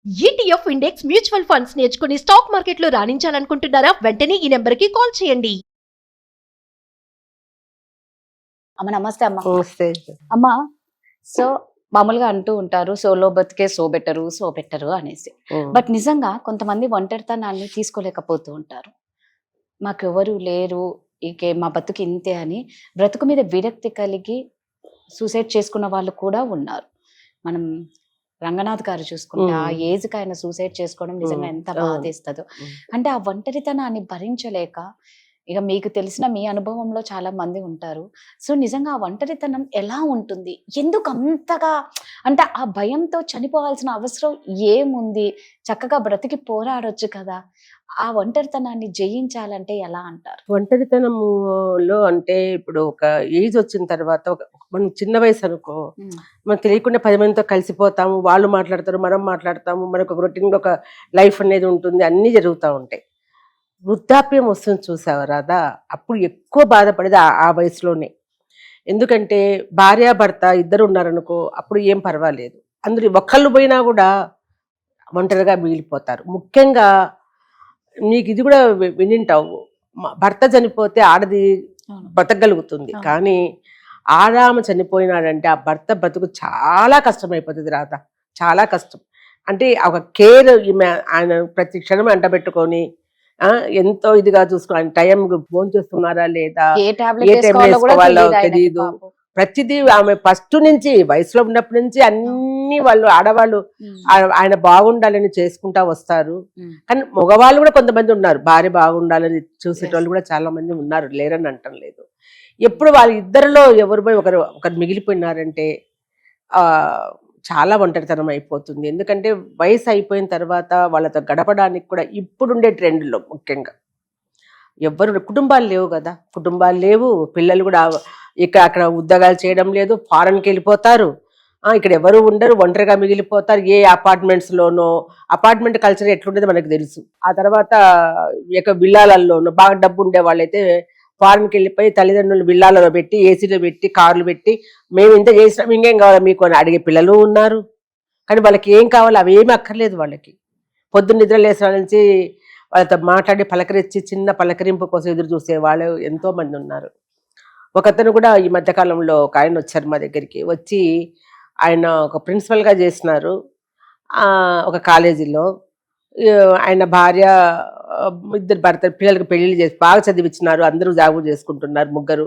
ETF index mutual funds నేర్చుకుని stock మార్కెట్లో రాణించాలనుకుంటున్నారా? వెంటనే ఈ నెంబర్కి కాల్ చేయండి. అమ్మ నమస్తే అమ్మ. నమస్తే. అమ్మ సో మామూలుగా అంటూ ఉంటారు సోలో బతికే సో బెటరు అనేసి. బట్ నిజంగా కొంతమంది ఒంటరితనాన్ని తీసుకోలేకపోతూ ఉంటారు. మాకెవరు లేరు, ఇకే మా బతుకు ఇంతే అని బ్రతుకు మీద విరక్తి కలిగి సూసైడ్ చేసుకున్న వాళ్ళు కూడా ఉన్నారు. మనం రంగనాథ్ గారు చూసుకుంటే ఆ ఏజ్కి ఆయన సూసైడ్ చేసుకోవడం నిజంగా ఎంత బాధేస్తుందో. అంటే ఆ ఒంటరితనాన్ని భరించలేక, ఇక మీకు తెలిసిన మీ అనుభవంలో చాలా మంది ఉంటారు. సో నిజంగా ఆ ఒంటరితనం ఎలా ఉంటుంది, ఎందుకు అంతగా, అంటే ఆ భయంతో చనిపోవాల్సిన అవసరం ఏముంది? చక్కగా బ్రతికి పోరాడొచ్చు కదా. ఆ ఒంటరితనాన్ని జయించాలంటే ఎలా అంటారు? ఒంటరితనంలో అంటే ఇప్పుడు ఒక ఏజ్ వచ్చిన తర్వాత మనం చిన్న వయసు అనుకో, మనం తెలియకుండా 10 మందితో కలిసిపోతాము, వాళ్ళు మాట్లాడతారు, మనం మాట్లాడతాము, మనకు ఒక రొటీన్ ఒక లైఫ్ అనేది ఉంటుంది, అన్నీ జరుగుతూ ఉంటాయి. వృద్ధాప్యం వస్తుంది చూసావా రాదా, అప్పుడు ఎక్కువ బాధపడేది ఆ వయసులోనే. ఎందుకంటే భార్యాభర్త ఇద్దరు ఉన్నారనుకో, అప్పుడు ఏం పర్వాలేదు, అందరూ ఒక్కళ్ళు పోయినా కూడా ఒంటరిగా మిగిలిపోతారు. ముఖ్యంగా నీకు ఇది కూడా వినింటావు, భర్త చనిపోతే ఆడది బతకగలుగుతుంది, కానీ ఆడామ చనిపోయినాడంటే ఆ భర్త బతుకు చాలా కష్టమైపోతుంది రాత, చాలా కష్టం. అంటే ఒక కేర్ ఆయన ప్రతి క్షణం అంటబెట్టుకొని ఎంతో ఇదిగా చూసుకో, ఆయన టైం ఫోన్ చేస్తున్నారా లేదా, ఏ టాబ్లెట్ వేసుకోవాలో తెలియదు. ప్రతిదీ ఆమె ఫస్ట్ నుంచి వయసులో ఉన్నప్పటి నుంచి అన్ని వాళ్ళు ఆడవాళ్ళు ఆయన బాగుండాలని చేసుకుంటా వస్తారు. కానీ మగవాళ్ళు కూడా కొంతమంది ఉన్నారు, భార్య బాగుండాలని చూసేటోళ్ళు కూడా చాలా మంది ఉన్నారు, లేరని అంటం లేదు. ఎప్పుడు వాళ్ళ ఇద్దరిలో ఎవరు పోయి ఒకరు మిగిలిపోయినారంటే చాలా ఒంటరితనం అయిపోతుంది. ఎందుకంటే వయసు అయిపోయిన తర్వాత వాళ్ళతో గడపడానికి కూడా ఇప్పుడుండే ట్రెండ్లో ముఖ్యంగా ఎవరు కుటుంబాలు లేవు కదా, కుటుంబాలు లేవు, పిల్లలు కూడా అక్కడ ఉద్యోగాలు చేయడం లేదు, ఫారెన్కి వెళ్ళిపోతారు, ఇక్కడ ఎవరు ఉండరు, ఒంటరిగా మిగిలిపోతారు. ఏ అపార్ట్మెంట్స్లోనో, అపార్ట్మెంట్ కల్చర్ ఎట్లుండేది మనకు తెలుసు. ఆ తర్వాత ఇక విల్లాలలోనో బాగా డబ్బు ఉండే వాళ్ళైతే ఫారెన్కి వెళ్ళిపోయి తల్లిదండ్రులు విల్లాలలో పెట్టి, ఏసీలో పెట్టి, కార్లు పెట్టి, మేము ఇంత చేసినాం ఇంకేం కావాలి మీకు అని అడిగే పిల్లలు ఉన్నారు. కానీ వాళ్ళకి ఏం కావాలి అవి ఏమీ అక్కర్లేదు. వాళ్ళకి పొద్దున్న నిద్ర లేసిన నుంచి వాళ్ళతో మాట్లాడి పలకరించి చిన్న పలకరింపు కోసం ఎదురు చూసే వాళ్ళు ఎంతో మంది ఉన్నారు. ఒకతను కూడా ఈ మధ్యకాలంలో ఒక ఆయన వచ్చారు మా దగ్గరికి, వచ్చి ఆయన ఒక ప్రిన్సిపల్గా చేసినారు ఒక కాలేజీలో. ఆయన భార్య, ఇద్దరు భర్త, పిల్లలకి పెళ్లిళ్ళు చేసి బాగా చదివించినారు, అందరూ జాబు చేసుకుంటున్నారు, ముగ్గురు.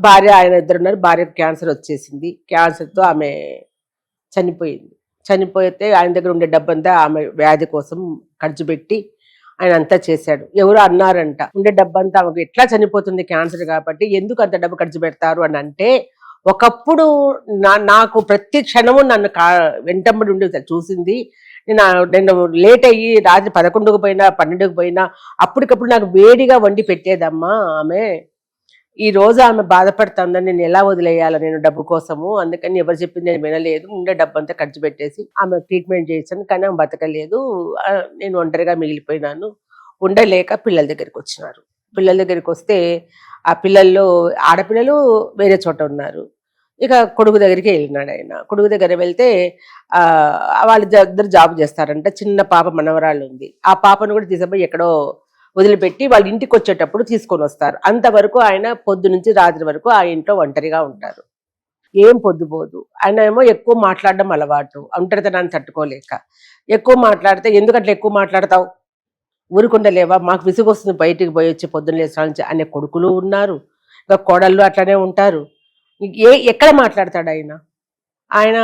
భార్య ఆయన ఇద్దరు ఉన్నారు. భార్యకు క్యాన్సర్ వచ్చేసింది, క్యాన్సర్తో ఆమె చనిపోయింది. చనిపోతే ఆయన దగ్గర ఉండే డబ్బంతా ఆమె వ్యాధి కోసం ఖర్చు పెట్టి ఆయన అంతా చేశాడు. ఎవరు అన్నారంట, ఉండే డబ్బంతా ఆమెకు ఎట్లా చనిపోతుంది క్యాన్సర్ కాబట్టి ఎందుకు అంత డబ్బు ఖర్చు పెడతారు అని అంటే, ఒకప్పుడు నాకు ప్రతి క్షణము నన్ను వెంటబడి ఉండి చూసింది. నేను లేట్ అయ్యి రాత్రి 11కు పోయినా 12కు పోయినా అప్పటికప్పుడు నాకు వేడిగా వండి పెట్టేదమ్మా ఆమె. ఈ రోజు ఆమె బాధపడుతుందని నేను ఎలా వదిలేయాలి నేను డబ్బు కోసము, అందుకని ఎవరు చెప్పింది నేను వినలేదు, ఉండే డబ్బు అంతా ఖర్చు పెట్టేసి ఆమె ట్రీట్మెంట్ చేశాను, కానీ ఆమె బతకలేదు. నేను ఒంటరిగా మిగిలిపోయినాను. ఉండలేక పిల్లల దగ్గరికి వచ్చినారు. పిల్లల దగ్గరికి వస్తే ఆ పిల్లల్లో ఆడపిల్లలు వేరే చోట ఉన్నారు. ఇక కొడుకు దగ్గరికి వెళ్ళినాడు ఆయన. కొడుకు దగ్గర వెళ్తే వాళ్ళు ఇద్దరు జాబ్ చేస్తారంట. చిన్న పాప మనవరాళ్ళు ఉంది. ఆ పాపను కూడా తీసుకుపోయి ఎక్కడో వదిలిపెట్టి వాళ్ళ ఇంటికి వచ్చేటప్పుడు తీసుకొని వస్తారు. అంతవరకు ఆయన పొద్దు నుంచి రాత్రి వరకు ఆ ఇంట్లో ఒంటరిగా ఉంటారు. ఏం పొద్దుపోదు. ఆయన ఏమో ఎక్కువ మాట్లాడడం అలవాటు, ఒంటరితనాన్ని తట్టుకోలేక ఎక్కువ మాట్లాడితే, ఎందుకట్లా ఎక్కువ మాట్లాడతావు, ఊరుకుండలేవా, మాకు విసుగు వస్తుంది బయటికి పోయి వచ్చి పొద్దున్న లేచి అనే కొడుకులు ఉన్నారు. ఇంకా కోడళ్ళు అట్లనే ఉంటారు. ఎక్కడ మాట్లాడతాడు ఆయన? ఆయన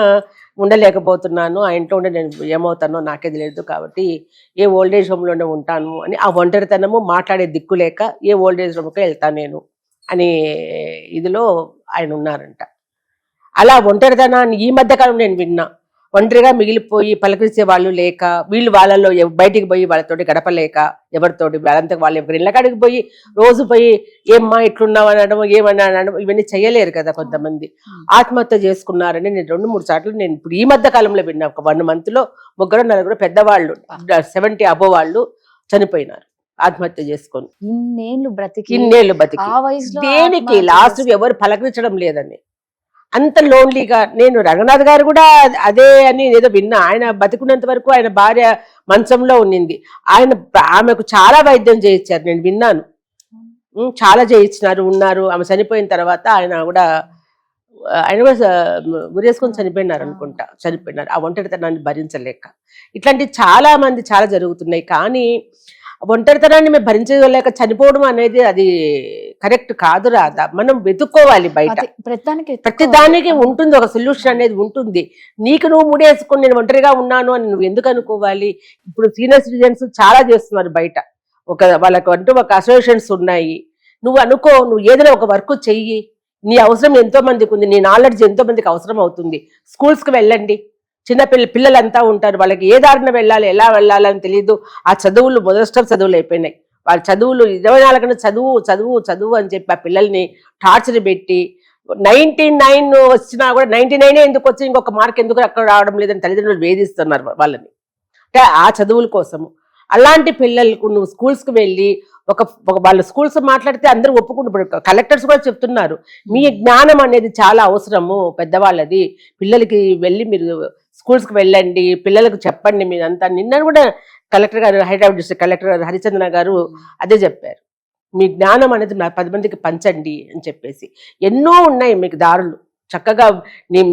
ఉండలేకపోతున్నాను, ఆ ఇంట్లో ఉండే నేను ఏమవుతానో నాకే తెలియదు, కాబట్టి ఏ ఓల్డేజ్ హోమ్లోనే ఉంటాను అని ఆ ఒంటరితనము మాట్లాడే దిక్కు లేక ఏ ఓల్డేజ్ హోమ్కి వెళ్తాను నేను అని ఇదిలో ఆయన ఉన్నారంట. అలా ఒంటరితనాన్ని ఈ మధ్యకాలం నేను విన్నా. ఒంటరిగా మిగిలిపోయి పలకరించే వాళ్ళు లేక, వీళ్ళు వాళ్ళలో బయటికి పోయి వాళ్ళతోటి గడపలేక, ఎవరితోటి వాళ్ళంతా వాళ్ళు ఎవరి ఇళ్ళకాడికి పోయి రోజు పోయి ఏమ్మా ఇట్లున్నావు అనడం, ఏమన్నా అనడం, ఇవన్నీ చేయలేరు కదా. కొంతమంది ఆత్మహత్య చేసుకున్నారని నేను 2-3 సార్లు నేను ఇప్పుడు ఈ మధ్య కాలంలో విన్నా. ఒక 1 monthలో 3-4 పెద్దవాళ్ళు 70 అబో వాళ్ళు చనిపోయినారు ఆత్మహత్య చేసుకొని. ఇన్నేళ్ళు బ్రతికి దేనికి లాస్ట్ ఎవరు పలకరించడం లేదని. అంత లోన్లీగా. నేను రంగనాథ్ గారు కూడా అదే అని ఏదో విన్నా. ఆయన బతికున్నంత వరకు ఆయన భార్య మంచంలో ఉన్నింది. ఆమెకు చాలా వైద్యం చేయించారు, నేను విన్నాను. చాలా చేయించినారు, ఉన్నారు. ఆమె చనిపోయిన తర్వాత ఆయన కూడా గురేసుకొని చనిపోయినారు అనుకుంటా. చనిపోయినారు ఆ ఒంటరితనాన్ని భరించలేక. ఇట్లాంటి చాలా మంది చాలా జరుగుతున్నాయి. కానీ ఒంటరితనాన్ని మేము భరించలేక చనిపోవడం అనేది అది కరెక్ట్ కాదు రాదా. మనం వెతుక్కోవాలి బయట. ప్రతిదానికి ఉంటుంది ఒక సొల్యూషన్ అనేది ఉంటుంది. నీకు నువ్వు ముడేసుకొని నేను ఒంటరిగా ఉన్నాను అని నువ్వు ఎందుకు అనుకోవాలి? ఇప్పుడు సీనియర్ సిటిజన్స్ చాలా చేస్తున్నారు బయట. వాళ్ళకు అంటూ ఒక అసోసియేషన్స్ ఉన్నాయి. నువ్వు అనుకో, నువ్వు ఏదైనా ఒక వర్క్ చెయ్యి. నీ అవసరం ఎంతో మందికి ఉంది, నీ నాలెడ్జ్ ఎంతో మందికి అవసరం అవుతుంది. స్కూల్స్కి వెళ్ళండి. పిల్లలంతా ఉంటారు, వాళ్ళకి ఏ దారిన వెళ్ళాలి, ఎలా వెళ్ళాలని తెలియదు. ఆ చదువులు మొదటి చదువులు అయిపోయినాయి. వాళ్ళ చదువులు 24 గంటలు చదువు చదువు చదువు అని చెప్పి ఆ పిల్లల్ని టార్చర్ పెట్టి 99 వచ్చినా కూడా 99 ఎందుకు వచ్చి ఇంకొక మార్క్ ఎందుకు అక్కడ రావడం లేదని తల్లిదండ్రులు వేధిస్తున్నారు వాళ్ళని, అంటే ఆ చదువుల కోసము. అలాంటి పిల్లలకు నువ్వు స్కూల్స్కి వెళ్ళి వాళ్ళ స్కూల్స్ మాట్లాడితే అందరూ ఒప్పుకుంటారు. కలెక్టర్స్ కూడా చెప్తున్నారు మీ జ్ఞానం అనేది చాలా అవసరము పెద్దవాళ్ళది. పిల్లలకి వెళ్ళి మీరు స్కూల్స్కి వెళ్ళండి, పిల్లలకు చెప్పండి మీరంతా. నిన్న కూడా కలెక్టర్ గారు, హైదరాబాద్ డిస్ట్రిక్ట్ కలెక్టర్ గారు హరిచంద్ర గారు అదే చెప్పారు. మీ జ్ఞానం అనేది 10 మందికి పంచండి అని చెప్పేసి. ఎన్నో ఉన్నాయి మీకు దారులు. చక్కగా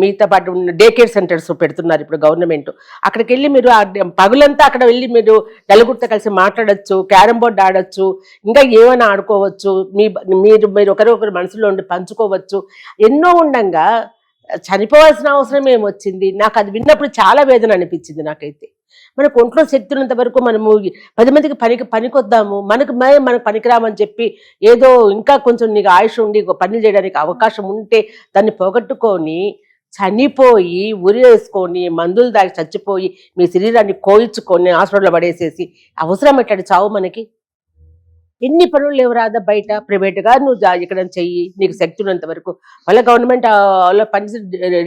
మీతో పాటు ఉన్న డే కేర్ సెంటర్స్ పెడుతున్నారు ఇప్పుడు గవర్నమెంట్. అక్కడికి వెళ్ళి మీరు పగులంతా అక్కడ వెళ్ళి మీరు నలుగురితో కలిసి మాట్లాడచ్చు, క్యారమ్ బోర్డ్ ఆడొచ్చు, ఇంకా ఏమైనా ఆడుకోవచ్చు. మీరు ఒకరొకరు మనసులో ఉండి పంచుకోవచ్చు. ఎన్నో ఉండంగా చనిపోవాల్సిన అవసరం ఏమొచ్చింది? నాకు అది విన్నప్పుడు చాలా వేదన అనిపించింది నాకైతే. మనకు ఒంట్లో శక్తి ఉన్నంత వరకు మనము 10 మందికి పనికొద్దాము. మనకు పనికిరామని చెప్పి ఏదో ఇంకా కొంచెం నీకు ఆయుష్ ఉండి పనులు చేయడానికి అవకాశం ఉంటే దాన్ని పోగొట్టుకొని చనిపోయి ఉరేసుకొని మందులు దాగి చచ్చిపోయి మీ శరీరాన్ని కోయించుకొని హాస్పిటల్లో పడేసేసి అవసరం ఎట్లాంటి చావు మనకి? ఎన్ని పనులు లేవు రాదా బయట? ప్రైవేట్గా నువ్వు ఇక్కడ చెయ్యి, నీకు శక్తి ఉన్నంత వరకు. వాళ్ళ గవర్నమెంట్ పని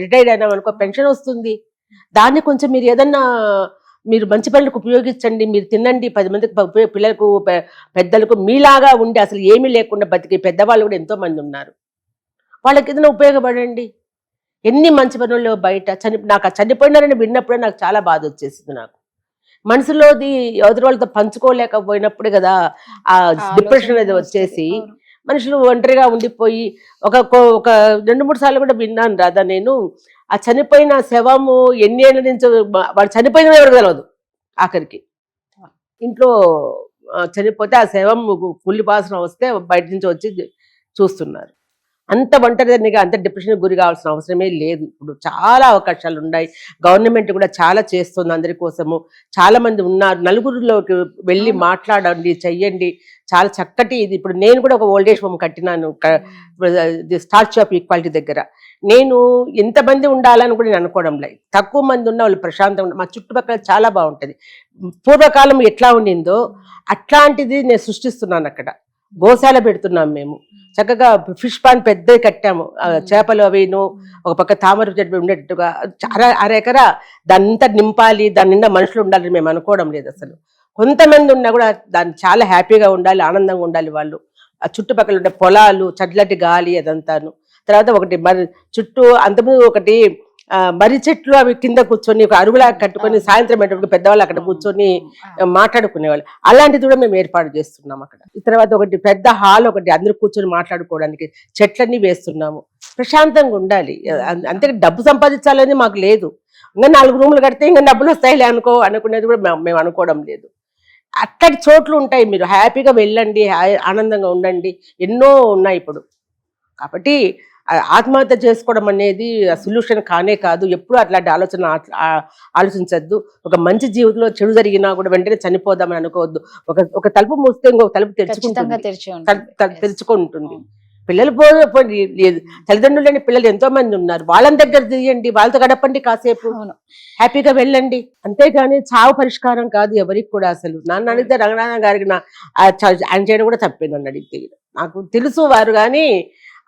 రిటైర్డ్ అయినా అనుకో పెన్షన్ వస్తుంది. దాన్ని కొంచెం మీరు ఏదన్నా మీరు మంచి పనులకు ఉపయోగించండి. మీరు తినండి, 10 మందికి పిల్లలకు పెద్దలకు మీలాగా ఉండి అసలు ఏమీ లేకుండా బతికి పెద్దవాళ్ళు కూడా ఎంతో మంది ఉన్నారు. వాళ్ళకి ఏదైనా ఉపయోగపడండి. ఎన్ని మంచి పనులు బయట. నాకు ఆ చనిపోయినారని విన్నప్పుడే నాకు చాలా బాధ వచ్చేసింది. నాకు మనసులోది ఎదురు వాళ్ళతో పంచుకోలేకపోయినప్పుడే కదా ఆ డిప్రెషన్ అనేది వచ్చేసి మనుషులు ఒంటరిగా ఉండిపోయి ఒక 2-3 సార్లు కూడా విన్నాను రాదా నేను. ఆ చనిపోయిన శవము ఎన్ని ఏళ్ళ నుంచి వాడు చనిపోయిన ఎవరికి తెలియదు. ఆఖరికి ఇంట్లో చనిపోతే ఆ శవం కుళ్ళి వాసన వస్తే బయట నుంచి వచ్చి చూస్తున్నారు. అంత ఒంటరిగా అంత డిప్రెషన్కి గురి కావాల్సిన అవసరమే లేదు. ఇప్పుడు చాలా అవకాశాలు ఉన్నాయి. గవర్నమెంట్ కూడా చాలా చేస్తుంది అందరి కోసము. చాలా మంది ఉన్నారు. నలుగురిలోకి వెళ్ళి మాట్లాడండి, చెయ్యండి. చాలా చక్కటి ఇది. ఇప్పుడు నేను కూడా ఒక ఓల్డేజ్ హోమ్ కట్టినాను స్టాచ్యూ ఆఫ్ ఈక్వాలిటీ దగ్గర. నేను ఎంతమంది ఉండాలని కూడా నేను అనుకోవడం లేదు. తక్కువ మంది ఉన్న వాళ్ళు ప్రశాంతంగా, మా చుట్టుపక్కల చాలా బాగుంటుంది. పూర్వకాలం ఎట్లా ఉండిందో అట్లాంటిది నేను సృష్టిస్తున్నాను. అక్కడ గోశాల పెడుతున్నాం మేము. చక్కగా ఫిష్ పాండ్ పెద్దది కట్టాము. చేపలు అవిను ఒక పక్క తామర చెట్టు ఉండేటట్టుగా 1/2 ఎకరా దాన్నంతా నింపాలి, దాని నిండా మనుషులు ఉండాలని మేము అనుకోవడం లేదు అసలు. కొంతమంది ఉన్నా కూడా దాన్ని చాలా హ్యాపీగా ఉండాలి, ఆనందంగా ఉండాలి వాళ్ళు. ఆ చుట్టుపక్కల ఉండే పొలాలు, చల్లటి గాలి అదంతాను. తర్వాత ఒకటి చుట్టూ అంతకుముందు ఒకటి మర్రి చెట్లు అవి కింద కూర్చొని ఒక అరుగులా కట్టుకొని సాయంత్రం అయ్యేటప్పుడు పెద్దవాళ్ళు అక్కడ కూర్చొని మాట్లాడుకునేవాళ్ళు. అలాంటిది కూడా మేము ఏర్పాటు చేస్తున్నాం అక్కడ. తర్వాత ఒకటి పెద్ద హాల్ ఒకటి అందరూ కూర్చొని మాట్లాడుకోవడానికి చెట్లన్నీ వేస్తున్నాము. ప్రశాంతంగా ఉండాలి. అంతే డబ్బు సంపాదించాలని మాకు లేదు. ఇంకా 4 రూములు కడితే ఇంకా డబ్బులు వస్తాయిలే అనుకునేది కూడా మేము అనుకోవడం లేదు. అక్కడి చోట్లు ఉంటాయి, మీరు హ్యాపీగా వెళ్ళండి, ఆనందంగా ఉండండి. ఎన్నో ఉన్నాయి ఇప్పుడు. కాబట్టి ఆత్మహత్య చేసుకోవడం అనేది సొల్యూషన్ కానే కాదు. ఎప్పుడు అట్లాంటి ఆలోచించద్దు. ఒక మంచి జీవితంలో చెడు జరిగినా కూడా వెంటనే చనిపోదామని అనుకోవద్దు. ఒక తలుపు మూస్తే ఇంకొక తలుపు తెరుచుకుంటుంది. పిల్లలు తల్లిదండ్రులు లేని పిల్లలు ఎంతో మంది ఉన్నారు. వాళ్ళని దగ్గర తీయండి, వాళ్ళతో గడపండి, కాసేపు హ్యాపీగా వెళ్ళండి. అంతేగాని చావు పరిష్కారం కాదు ఎవరికి కూడా. అసలు నన్ను అడిగితే రంగనాథన్ గారికి ఆయన చేయడం కూడా తప్పే. నన్ను అడిగితే నాకు తెలుసు వారు, కానీ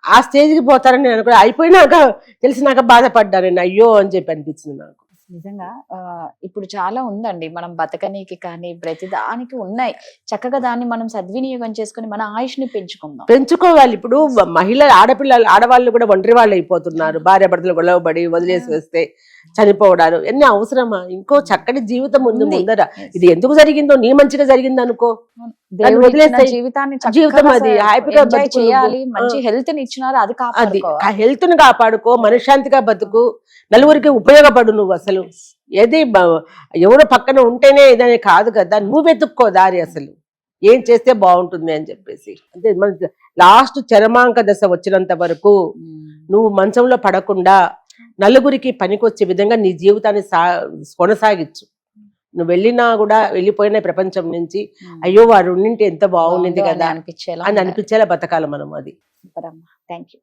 ఆ స్టేజ్కి పోతారని నేను కూడా అయిపోయినాక తెలిసినాక బాధపడ్డాను నేను. అయ్యో అని చెప్పి అనిపించింది నాకు. నిజంగా ఇప్పుడు చాలా ఉందండి, మనం బతకనీకి కానీ ప్రతి దానికి ఉన్నాయి. చక్కగా దాన్ని మనం సద్వినియోగం చేసుకొని మన ఆయుష్ని పెంచుకుందాం. పెంచుకోవాలి. ఇప్పుడు మహిళలు, ఆడవాళ్ళు కూడా ఒంటరి వాళ్ళు అయిపోతున్నారు. భార్య భర్తలు గొడవబడి వదిలేసి వస్తే చనిపోవడాలు ఎన్ని అవసరమా? ఇంకో చక్కటి జీవితం ఉంది ముందర. ఇది ఎందుకు జరిగిందో, నీ మంచిగా జరిగింది అనుకో, దేవుడు ఇచ్చిన వదిలేస్తే జీవితాన్ని జీవితం అది హ్యాపీగా ఎంజాయ్ బతుకు చేయాలి. నువ్వు. మంచి హెల్త్ ని ఇచ్చినారు, అది అది కాపాడుకోవాలి. ఆ హెల్త్ ని కాపాడుకో, మనశ్శాంతిగా బతుకు, నలుగురికి ఉపయోగపడు. నువ్వు అసలు ఏది ఎవరో పక్కన ఉంటేనే ఇదనే కాదు కదా, నువ్వు వెతుక్కో దారి అసలు ఏం చేస్తే బాగుంటుంది అని చెప్పేసి. అంటే మన లాస్ట్ చరమాంక దశ వచ్చినంత వరకు నువ్వు మంచంలో పడకుండా నలుగురికి పనికొచ్చే విధంగా నీ జీవితాన్ని కొనసాగించు. నువ్వు వెళ్ళినా కూడా, వెళ్ళిపోయిన ప్రపంచం నుంచి అయ్యో వారు ఉండింటే ఎంత బాగుండేది కదా అనిపించేలా అని అనిపించేలా బతకాలి మనం. అది థ్యాంక్ యూ.